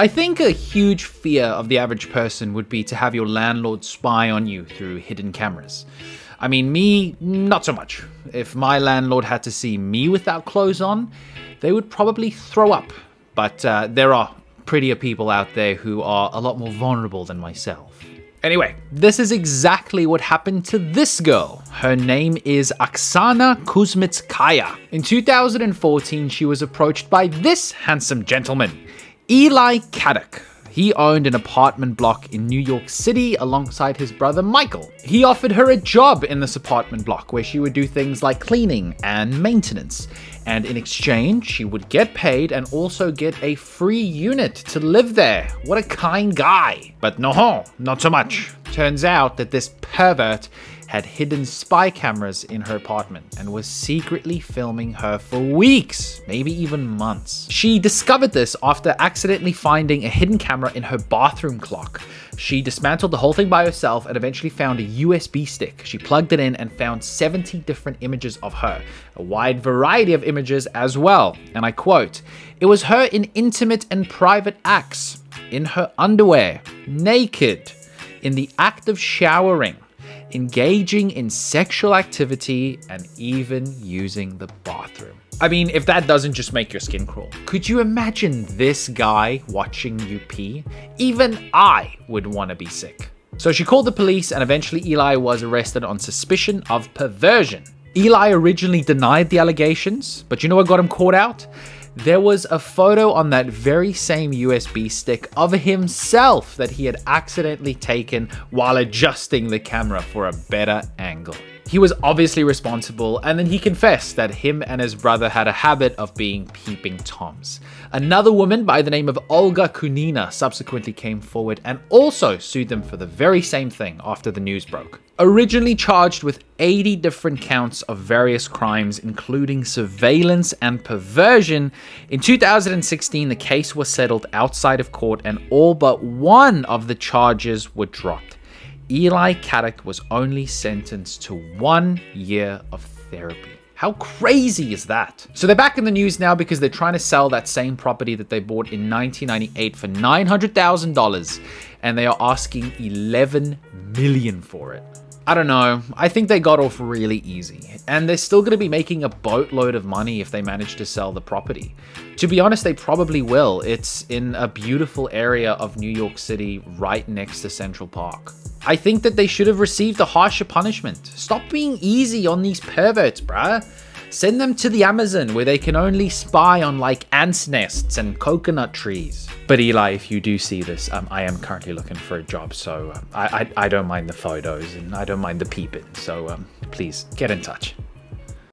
I think a huge fear of the average person would be to have your landlord spy on you through hidden cameras. I mean, me, not so much. If my landlord had to see me without clothes on, they would probably throw up. But there are prettier people out there who are a lot more vulnerable than myself. Anyway, this is exactly what happened to this girl. Her name is Aksana Kuzmitskaya. In 2014, she was approached by this handsome gentleman, Eli Kadoch. He owned an apartment block in New York City alongside his brother Michael. He offered her a job in this apartment block where she would do things like cleaning and maintenance. And in exchange, she would get paid and also get a free unit to live there. What a kind guy. But no, not so much. Turns out that this pervert had hidden spy cameras in her apartment and was secretly filming her for weeks, maybe even months. She discovered this after accidentally finding a hidden camera in her bathroom clock. She dismantled the whole thing by herself and eventually found a USB stick. She plugged it in and found 70 different images of her, a wide variety of images as well. And I quote, "It was her in intimate and private acts, in her underwear, naked, in the act of showering, engaging in sexual activity, and even using the bathroom." I mean, if that doesn't just make your skin crawl, could you imagine this guy watching you pee? Even I would want to be sick. So she called the police and eventually Eli was arrested on suspicion of perversion. Eli originally denied the allegations, but you know what got him caught out? There was a photo on that very same USB stick of himself that he had accidentally taken while adjusting the camera for a better angle. He was obviously responsible, and then he confessed that him and his brother had a habit of being peeping toms. Another woman by the name of Olga Kunina subsequently came forward and also sued them for the very same thing after the news broke. Originally charged with 80 different counts of various crimes, including surveillance and perversion, in 2016 the case was settled outside of court and all but one of the charges were dropped. Eli Kadoch was only sentenced to 1 year of therapy. How crazy is that? So they're back in the news now because they're trying to sell that same property that they bought in 1998 for $900,000, and they are asking $11 million for it. I don't know, I think they got off really easy, and they're still going to be making a boatload of money if they manage to sell the property. To be honest, they probably will. It's in a beautiful area of New York City right next to Central Park. I think that they should have received a harsher punishment. Stop being easy on these perverts, bruh. Send them to the Amazon where they can only spy on like ants' nests and coconut trees. But Eli, if you do see this, I am currently looking for a job, so I don't mind the photos and I don't mind the peeping. So please get in touch.